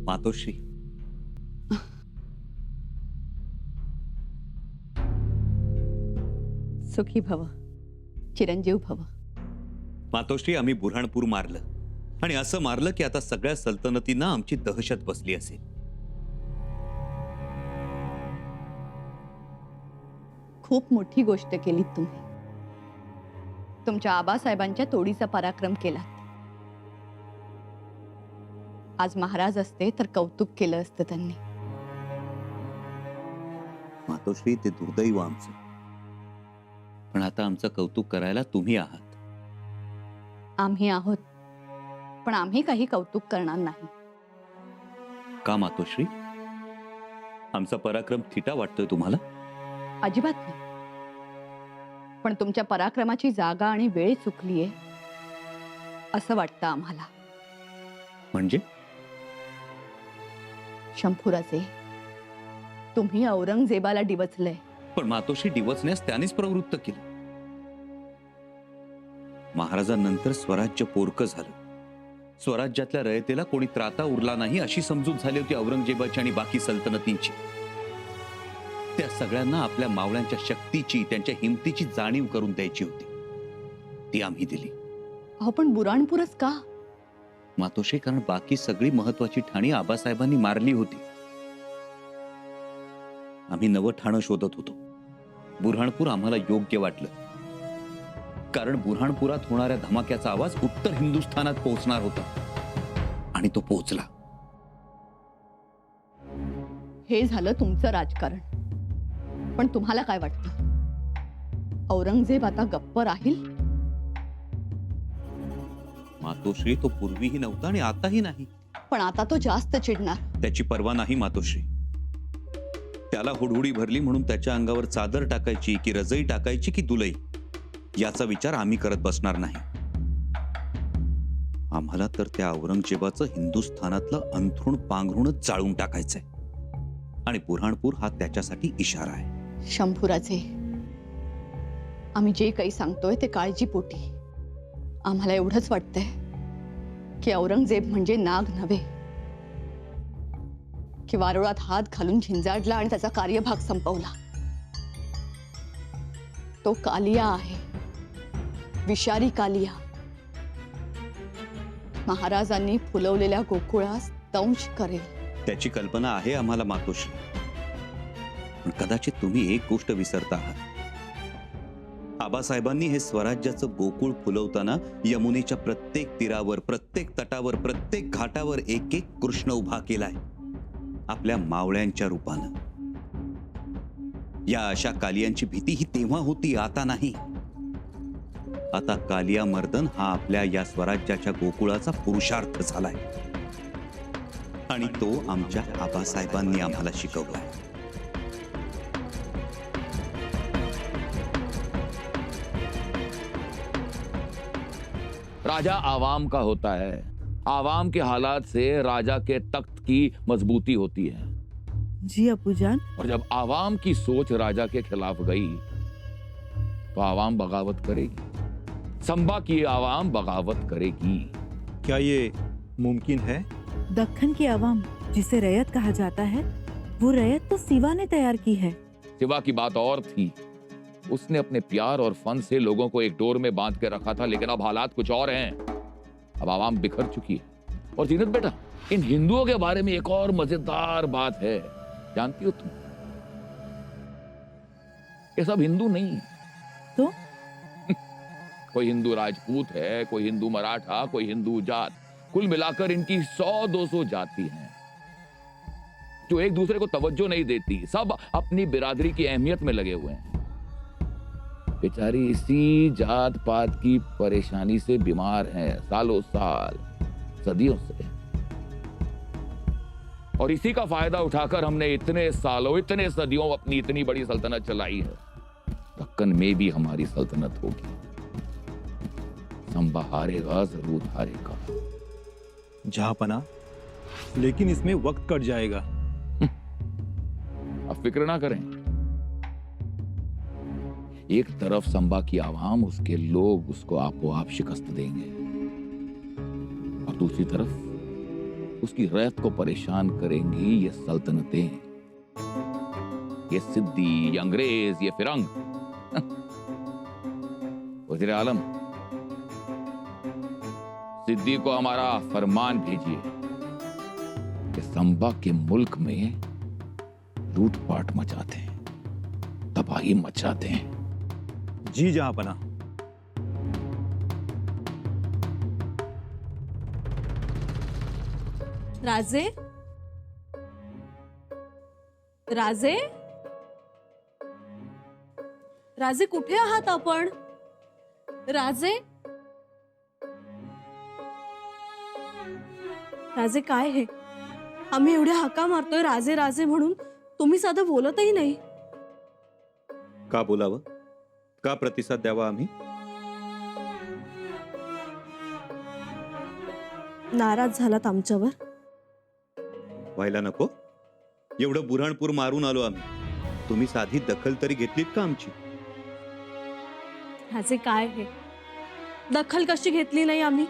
मातोश्री, सुखी भव, चिरंजीव भव. मातोश्री, आम्ही बुऱ्हाणपूर मारलं आणि असं मारलं की आता सगळ्या सल्तनतींना आमची दहशत बसली असेल. खूप मोठी गोष्ट केलीत तुम्ही. तुमच्या आबासाहेबांच्या तोडीचा पराक्रम केलात. आज महाराज असते तर कौतुक केलं असतं त्यांनी. मातोश्री, ते दुर्दैव आमचं, पण आता आमचं कौतुक करायला तुम्ही आहात. आम्ही आहोत, पण आम्ही काही कौतुक करणार नाही. का मातोश्री? आमचा पराक्रम थिटा वाटतोय तुम्हाला? अजिबात नाही. पण तुमच्या पराक्रमाची जागा आणि वेळ चुकलीये असं वाटतं आम्हाला. म्हणजे? शंभूराजे, तुम्ही औरंगजेबाला डिवचलंय. पण मातोश्री, डिवचण्यास त्यानेच प्रवृत्त केलं. महाराजांनंतर स्वराज्य पोरकं झालं. स्वराज्यातल्या रयतेला कोणी त्राता उरला नाही अशी समजूत झाली होती औरंगजेबाची आणि बाकी सल्तनतींची. त्या सगळ्यांना आपल्या मावळ्यांच्या शक्तीची, त्यांच्या हिमतीची जाणीव करून द्यायची होती. ती आम्ही दिली. अहो, पण बुऱ्हाणपूरच का? मातोश्री, कारण बाकी सगळी महत्वाची ठाणी आबासाहेबांनी मारली होती. आम्ही नवं ठाणं शोधत होतो. बुऱ्हाणपूर आम्हाला योग्य वाटलं, कारण बुऱ्हाणपुरात होणाऱ्या धमाक्याचा आवाज उत्तर हिंदुस्थानात पोहोचणार होता आणि तो पोहोचला. हे झालं तुमचं राजकारण. पण तुम्हाला काय वाटतं, औरंगजेब आता गप्प राहील? मातोश्री, तो पूर्वीही नव्हता आणि आताही नाही. पण आता तो जास्त चिडणार. त्याची पर्वा नाही मातोश्री. त्याला हुडहुडी भरली म्हणून त्याच्या अंगावर चादर टाकायची की रजई टाकायची की दुलई, याचा विचार आम्ही करत बसणार नाही. आम्हाला तर त्या औरंगजेबाचं हिंदुस्थानातलं अंथरुण पांघरूणच जाळून टाकायचंय आणि बुऱ्हाणपूर हा त्याच्यासाठी इशारा आहे. शंभूराजे, आम्ही जे काही सांगतोय ते काळजीपोटी. आम्हाला एवढंच वाटतंय की औरंगजेब म्हणजे नाग नव्हे, की वारुळात हात घालून झिंजाडला आणि त्याचा कार्यभाग संपवला. तो कालिया आहे, विषारी कालिया. महाराजांनी फुलवलेल्या गोकुळास दंश करेल. त्याची कल्पना आहे आम्हाला मातोश्री, पण कदाचित तुम्ही एक गोष्ट विसरता आहात. आबासाहेबांनी हे स्वराज्याचं गोकुळ फुलवताना यमुनेच्या प्रत्येक तीरावर, प्रत्येक तटावर, प्रत्येक घाटावर एक एक कृष्ण उभा केलाय आपल्या मावळ्यांच्या रूपानं. या अशा कालियांची भीती ही तेव्हा होती, आता नाही. आता कालिया मर्दन हा आपल्या या स्वराज्याच्या गोकुळाचा पुरुषार्थ झालाय आणि तो आमच्या आबासाहेबांनी आम्हाला शिकवलाय. राजा आवाम का होता है, आवाम के हालात से राजा के तख्त की मजबूती होती है. जी अब्बूजान. और जब आवाम की सोच राजा के खिलाफ गई तो आवाम बगावत करेगी. संबा की आवाम बगावत करेगी. क्या ये मुमकिन है? दक्खन की आवाम, जिसे रैयत कहा जाता है, वो रैयत तो सिवा ने तैयार की है. सिवा की बात और थी. उसने अपने प्यार और फन से लोगों को एक डोर में बांध के रखा था, लेकिन अब हालात कुछ और हैं. अब आवाम बिखर चुकी है. और जीनत बेटा, इन हिंदुओं के बारे में एक और मजेदार बात है, जानती हो तुम? ये सब हिंदू नहीं है. तो कोई हिंदू राजपूत है, कोई हिंदू मराठा, कोई हिंदू जाट. कुल मिलाकर इनकी 100-200 जाति हैं जो एक दूसरे को तवज्जो नहीं देती. सब अपनी बिरादरी की अहमियत में लगे हुए हैं. बेचारी इसी जात पात की परेशानी से बीमार हैं सालों साल, सदियों से. और इसी का फायदा उठाकर हमने इतने सालों, इतने सदियों अपनी इतनी बड़ी सल्तनत चलाई है. दक्कन में भी हमारी सल्तनत होगी. संबा हारेगा, जरूर हारेगा. जहांपना, लेकिन इसमें वक्त कट जाएगा. अब फिक्र ना करें. एक तरफ संबा की आवाम, उसके लोग उसको आपो आप शिकस्त देंगे, और दूसरी तरफ उसकी रैयत को परेशान करेंगी ये सल्तनतें, ये सिद्दी, ये अंग्रेज, ये फिरंग। वज़ीर आलम, सिद्दी को हमारा फरमान भेजिए कि संबा के मुल्क में लूटपाट मचाते हैं, तबाही मचाते हैं। जी जहांपना। राजे, राजे, राजे कुठे आहात आपण? राजे, राजे काय हे? आम्ही एवढ्या हाका मारतोय राजे राजे म्हणून, तुम्ही साधं बोलतही नाही. का बोलावं? का प्रतिसाद द्यावा आम्ही? नाराज झालात आमच्यावर? व्हायला नको. एवढं बुऱ्हाणपूर मारून आलो आम्ही, तुम्ही साधी दखल तरी घेतलीत का आमची? राजे काय हे? दखल कशी घेतली नाही आम्ही?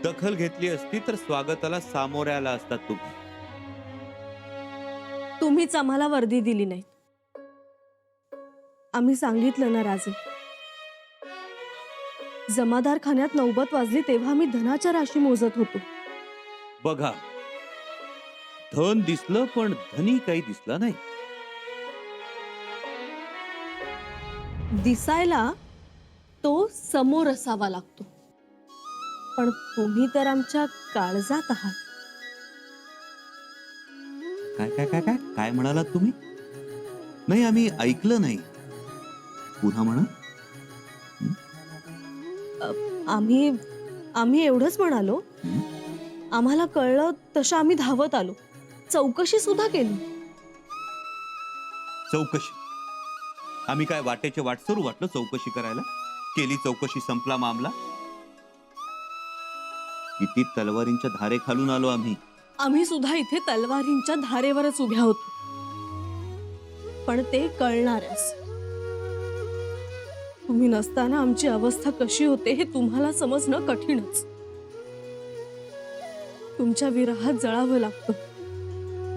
दखल घेतली असती तर स्वागताला सामोरे आला असतात तुम्ही. तुम्हीच आम्हाला वर्दी दिली नाही. आम्ही सांगितलं ना राजे, जमादार खान्यात नौबत वाजली तेव्हा मी धनाच्या राशी मोजत होतो. बघा, धन दिसलं पण धनी काही दिसला नाही. दिसायला तो समोर असावा लागतो, पण तुम्ही तर आमच्या काळजात आहात. काय काय काय काय काय म्हणालात तुम्ही? नाही, आम्ही ऐकलं नाही. पुन्हा म्हणा. आम्ही एवढंच म्हणालो. आम्हाला कळलं तसं आम्ही धावत आलो, चौकशी सुद्धा केली. चौकशी? आम्ही काय वाटेचे वाटसरू वाटलं चौकशी करायला? केली चौकशी, संपला मामला. किती तलवारींच्या धारे खालून आलो आम्ही. आम्ही सुद्धा इथे तलवारींच्या धारेवरच उभ्या होतो, पण ते कळणारच. तुम्ही नसताना आमची अवस्था कशी होते हे तुम्हाला समजणं कठीणच. तुमच्या विरहात जळावं लागतं.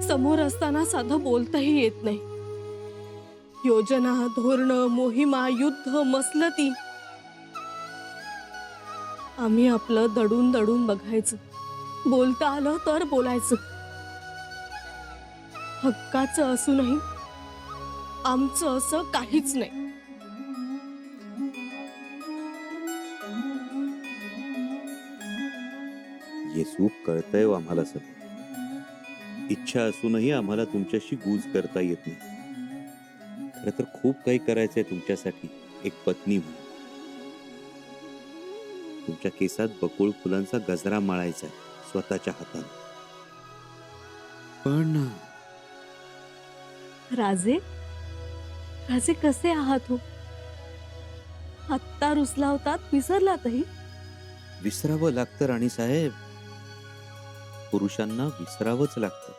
समोर असताना साधं बोलताही येत नाही. योजना, धोरण, मोहिमा, युद्ध, मसलती, आम्ही आपलं दडून दडून बघायचं. बोलता आलं तर बोलायचं. हक्काचं असूनही आमचं असं काहीच नाही. येसू, कळतंय हो आम्हाला सगळं. इच्छा असूनही आम्हाला तुमच्याशी गूज करता येत नाही. खरं तर खूप काही करायचंय तुमच्यासाठी, एक पत्नी म्हणून. तुमच्या केसात बकुळ फुलांचा गजरा माळायचा स्वतःच्या हाताने. पण राजे, राजे कसे आहात हो? आत्ता रुसला होतात, विसरलातही. विसरावं लागतं राणी साहेब. पुरुषांना विसरावंच लागतं.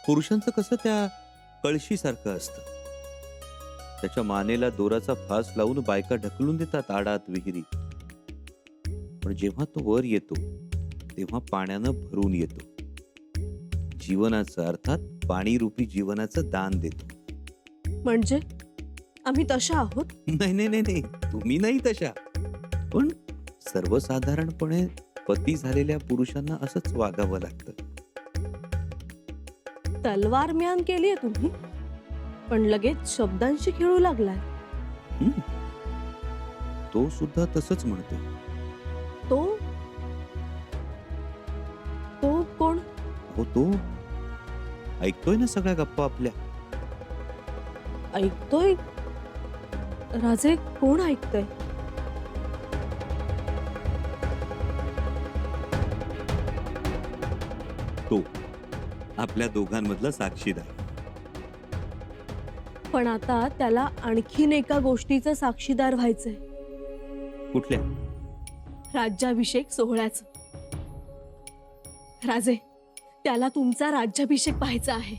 पुरुषांचं कसं त्या कळशीसारखं असतं. त्याच्या मानेला दोराचा फास लावून बायका ढकलून देतात आडात, विहिरीत. पण जेव्हा तो वर येतो तेव्हा पाण्यानं भरून येतो. जीवनाचं, अर्थात पाणीरूपी जीवनाचं दान देतो. म्हणजे आम्ही तशा आहोत? नाही नाही नाही नाही, तुम्ही नाही तशा. पण सर्वसाधारणपणे पती झालेल्या पुरुषांना असंच वागावं लागतं. तलवार म्यान केलीये तुम्ही, पण लगेच शब्दांशी खेळू लागलाय. तो सुद्धा तसंच म्हणतो. तो तो कोण? हो, तो ऐकतोय ना सगळ्या गप्पा आपल्या. ऐकतोय? राजे, कोण ऐकतोय? तो आपल्या दोघांमधला साक्षीदार. पण आता त्याला आणखीन एका गोष्टीचं साक्षीदार व्हायचंय. कुठल्या? राज्याभिषेक सोहळ्याचं. राजे, त्याला तुमचा राज्याभिषेक पाहायचा आहे.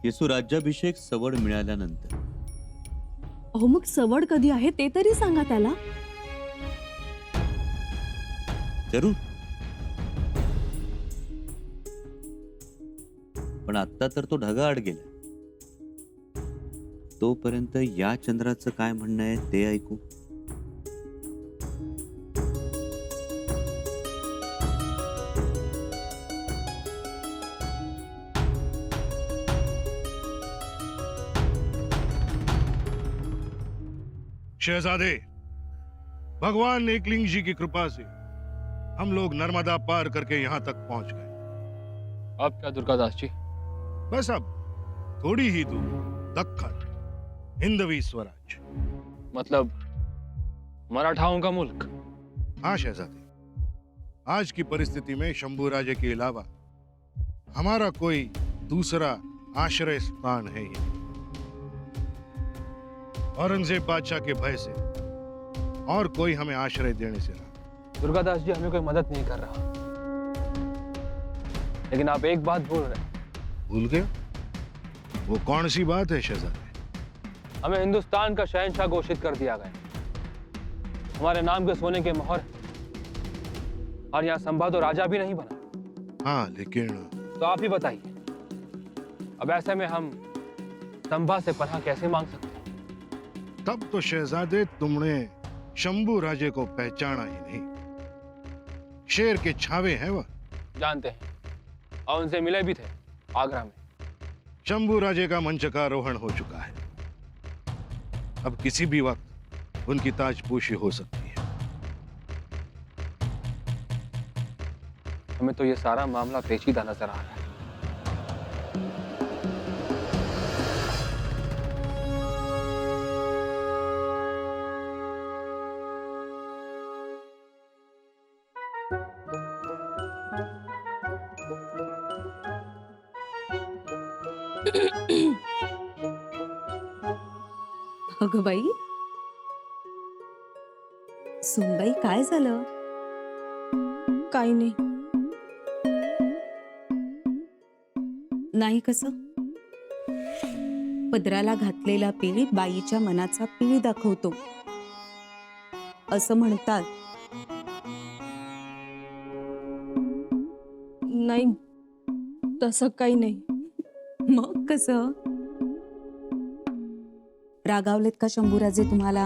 येसू, राज्याभिषेक सवड मिळाल्यानंतर. अहो, मग सवड कधी आहे ते तरी सांगा त्याला. जरूर. पण आता तर तो ढगाआड गेला. तोपर्यंत या चंद्राचं काय म्हणणं आहे ते ऐकू. शहजादे, भगवान एकलिंग जी की कृपा से हम लोग नर्मदा पार करके यहाँ तक पहुंच गए. अब क्या दुर्गादास जी? बस अब थोड़ी ही दूर दक्खन, हिंदवी स्वराज. मतलब मराठाओं का मुल्क? हाँ शहजादे, आज की परिस्थिति में शंभू राजे के अलावा हमारा कोई दूसरा आश्रय स्थान है ही नहीं. औरंगजेब बादशाह के भय से और कोई हमें आश्रय देने से रहा. दुर्गादास जी, हमें कोई मदद नहीं कर रहा, लेकिन आप एक बात भूल रहे हैं. भूल गए? वो कौन सी बात है शहजादे? हमें हिंदुस्तान का शहंशाह घोषित कर दिया गया. हमारे नाम के सोने के मोहर, और यहाँ संभा तो राजा भी नहीं बना. हाँ, लेकिन तो आप ही बताइए, अब ऐसे में हम संभा से पनाह कैसे मांग सकते हैं? तब तो शहजादे तुमने शंभू राजे को पहचाना ही नहीं. शेर के छावे हैं वह. जानते हैं, और उनसे मिले भी थे आगरा में. शंभू राजे का मंचकारोहण हो चुका है. अब किसी भी वक्त उनकी ताजपोशी हो सकती है. हमें तो ये सारा मामला पेचीदा नजर आ रहा है. अगं बाई, सुनबाई काय झालं? काही नाही. नाही कसं? पदराला घातलेला पीळ बाईच्या मनाचा पीळ दाखवतो असं म्हणतात. नाही, तसं काही नाही. मग कसं? रागावलेत का शंभूराजे तुम्हाला?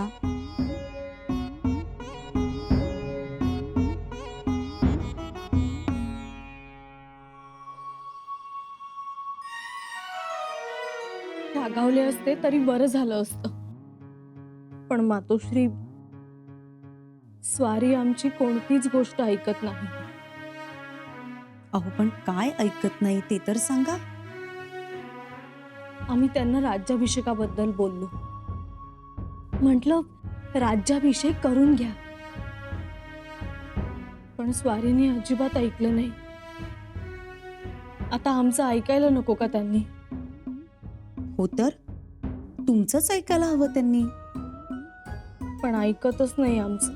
रागावले असते तरी बरं झालं असतं. पण मातोश्री, स्वारी आमची कोणतीच गोष्ट ऐकत नाही. अहो, पण काय ऐकत नाही ते तर सांगा. आम्ही त्यांना राज्याभिषेकाबद्दल बोललो. म्हटलं राज्याभिषेक करून घ्या, पण स्वारीने अजिबात ऐकलं नाही. आता आमचं ऐकायला नको का त्यांनी? हो तर तुमचंच ऐकायला हवं त्यांनी. पण ऐकतच नाही आमचं.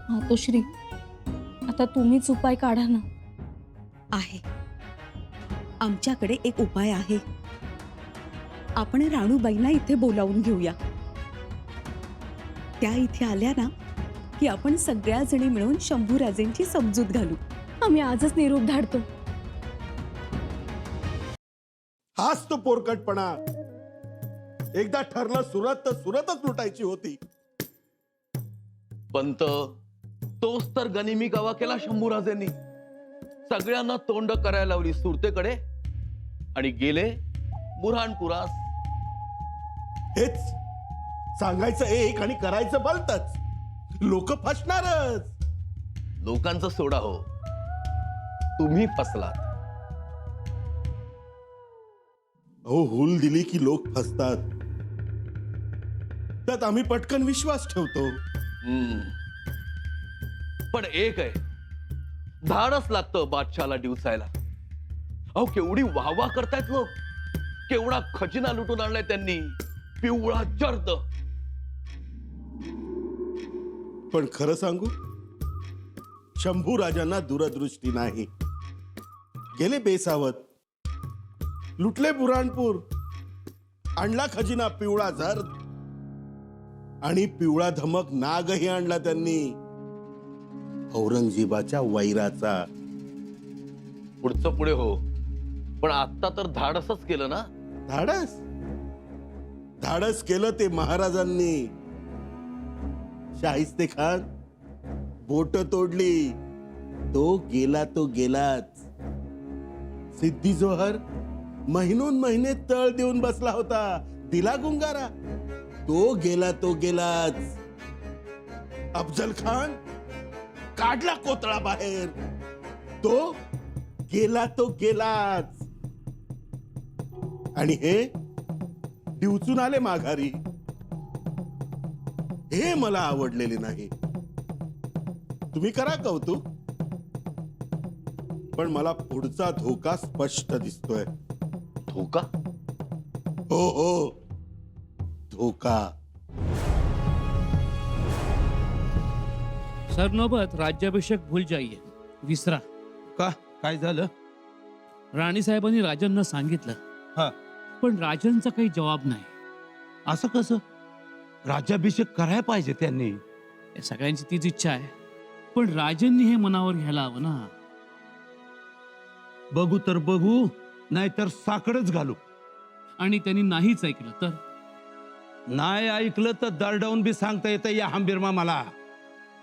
मातोश्री, आता तुम्हीच उपाय काढा ना. आहे, आमच्याकडे एक उपाय आहे. आपण राणूबाईंना इथे बोलावून घेऊया. त्या इथे आल्या ना की आपण सगळ्या जणी मिळून शंभूराजेंची समजूत घालू. आम्ही आजच निरोप धाडतो. हाच तो पोरकटपणा. एकदा ठरलं सुरत तर सुरतच लुटायची होती. पंत, तोच तर गनिमी गावा केला शंभूराजेंनी. सगळ्यांना तोंड करायला लावली सुरतेकडे आणि गेले बुऱ्हाणपुरास. हेच सांगायचं एक आणि करायचं भलतच. लोक फसणारच. लोकांचं सोडा हो, तुम्ही फसलात. अहो, हूल दिली की लोक फसतात. त्यात आम्ही पटकन विश्वास ठेवतो. पण एक आहे, धाडच लागतं बादशाला डिवसायला. अहो, केवढी वाहवा करतायत लोक. केवढा खजिना लुटून आणलाय त्यांनी. पिवळा जर्द. पण खरं सांगू, शंभू राजांना दूरदृष्टी नाही. गेले बेसावत, लुटले बुऱ्हाणपूर, आणला खजिना पिवळा जर्द, आणि पिवळा धमक नागही आणला त्यांनी. औरंगजेबाच्या वैराचा. पुढचं पुढे हो, पण आता तर धाडसच केलं ना. धाडस धाडस केलं ते महाराजांनी. शाहिस्ते खान बोट तोडली, तो गेला तो गेलाच. सिद्धी जोहर महिनोन महिने तळ देऊन बसला होता, दिला गुंगारा, तो गेला तो गेलाच. अफजल खान काढला कोतळा बाहेर, तो गेला तो गेलाच. आणि हे डिवचून आले माघारी. हे मला आवडलेले नाही. तुम्ही करा कौतुक, पण मला पुढचा धोका स्पष्ट दिसतोय. धोका? हो हो, धोका. सरनोबत राज्याभिषेक भूल जाइए, विसरा. का काय झालं? राणी साहेबांनी राजांना सांगितलं, हा. पण राजांचा काही जवाब नाही. असं कसं? राज्याभिषेक करायला पाहिजे त्यांनी. या सगळ्यांची तीच इच्छा आहे, पण राजांनी हे मनावर घ्यायला हवं ना. बघू तर बघू, नाहीतर साकडच घालू. आणि त्यांनी नाहीच ऐकलं तर? नाही ऐकलं तर दरडावून बी सांगता येतं या हंबीरमा मला.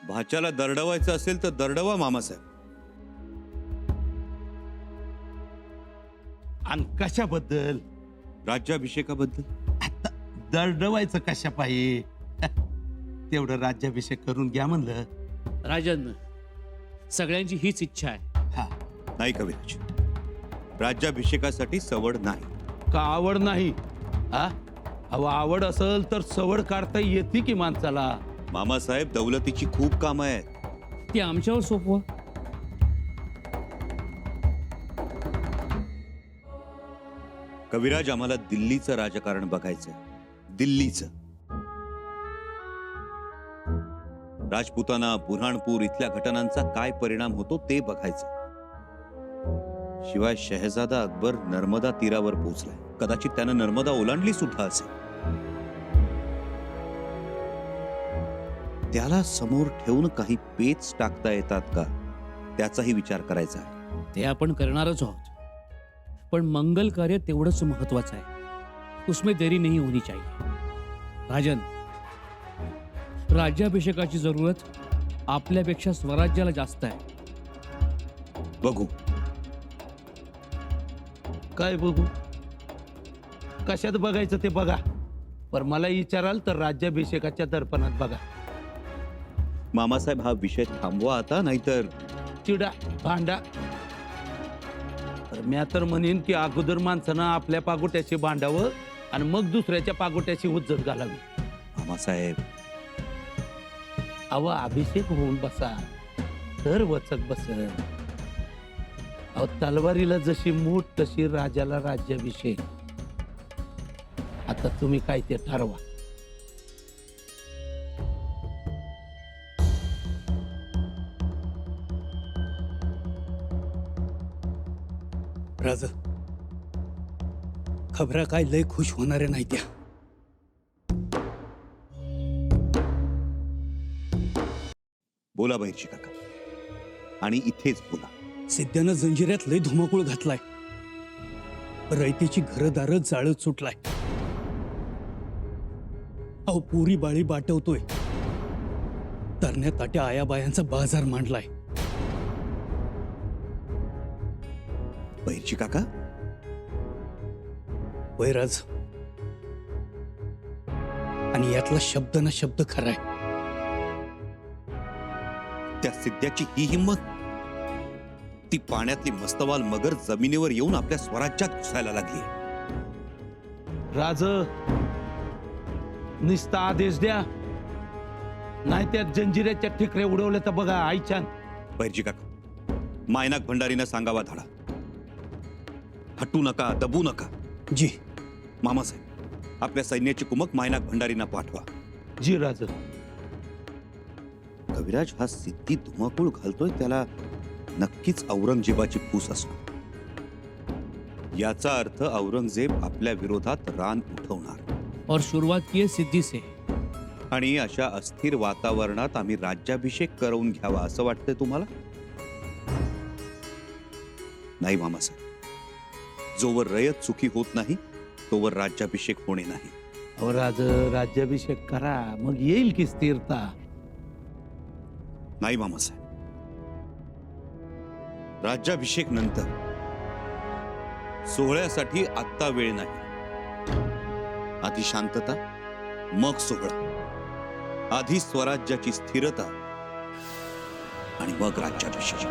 भाच्याला दरडवायचं असेल तर दरडवा मामासाहेब. आणि कशाबद्दल? राज्याभिषेकाबद्दल. आता दरडवायचं कशा पाहिजे? तेवढं राज्याभिषेक करून घ्या म्हणलं. राजांना सगळ्यांची हीच इच्छा आहे. हा. नाही कविराज, राज्याभिषेकासाठी सवड नाही. का आवड नाही? हा, अहो आवड असेल तर सवड काढता येते की माणसाला. मामासाहेब, दौलतीची खूप कामं आहेत. ती आमच्यावर सोपवा. कविराज, आम्हाला दिल्लीचं राजकारण बघायचंय. दिल्लीचं. राजपुताना, बुऱ्हाणपूर इथल्या घटनांचा काय परिणाम होतो ते बघायचं. शिवाय शहजादा अकबर नर्मदा तीरावर पोहोचलाय. कदाचित त्यानं नर्मदा ओलांडली सुद्धा असेल. त्याला समोर ठेवून काही पेच टाकता येतात का, त्याचाही विचार करायचा आहे. ते आपण करणारच आहोत, पण मंगल कार्य तेवढंच महत्वाचं आहे. उसमें देरी नहीं होनी चाहिए. राजन, राज्याभिषेकाची जरूरत आपल्यापेक्षा स्वराज्याला जास्त आहे. बघू. काय बघू? कशात बघायचं ते बघा, पण मला विचाराल तर राज्याभिषेकाच्या दर्पणात बघा. मामासाहेब, हा विषय थांबवा आता, नाहीतर चिडा भांडा. तर मी तर म्हणेन की अगोदर माणसानं आपल्या पागोट्याशी भांडावं आणि मग दुसऱ्याच्या पागोट्याशी उज्जत घालावी. मामासाहेब, अहो अभिषेक होऊन बसा तर वचक बसल. अहो तलवारीला जशी मूठ तशी राजाला राज्याभिषेक. आता तुम्ही काय ते ठरवा. राजा, खबरा काय लय खुश होणाऱ्या नाही त्या. बोला बहिरजी काका, आणि इथेच बोला. सिद्ध्यानं जंजिऱ्यात लय धुमाकूळ घातलाय. रयतेची घरदार जाळत सुटलाय. अहो पुरी बाळी बाटवतोय. तरण्या ताट्या आयाबायांचा बाजार मांडलाय. बहिरजी काका, वैराज, आणि यातला शब्द ना शब्द खराय. त्या सिद्ध्याची ही हिंमत. ती पाण्यातली मस्तवाल मगर जमिनीवर येऊन आपल्या स्वराज्यात घुसायला लागली. राज, निस्ता आदेश द्या, नाही त्या जंजिऱ्याच्या ठिकऱ्या उडवल्या तर बघा आईच्या. बहिरजी काका, मायनाक भंडारीनं सांगावा धाडा. हटू नका, दबू नका. जी. मामासाहेब, आपल्या सैन्याची कुमक मायनाक भंडारींना पाठवा. जी राज. कविराज, हा सिद्धी धुमाकूळ घालतोय, त्याला नक्कीच औरंगजेबाची फूस असणार. याचा अर्थ औरंगजेब आपल्या विरोधात रान उठवणार. और शुरुआत की है सिद्धी से. आणि अशा अस्थिर वातावरणात आम्ही राज्याभिषेक करवून घ्यावा असं वाटतंय तुम्हाला? नाही मामासाहेब, जोवर रयत सुखी होत नाही तोवर राज्याभिषेक होणे नाही. अहो राज, राज्याभिषेक करा, मग येईल की स्थिरता. नाही मामासाहेब, राज्याभिषेक नंतर, सोहळ्यासाठी आत्ता वेळ नाही. आधी शांतता, मग सोहळा. आधी स्वराज्याची स्थिरता आणि मग राज्याभिषेक.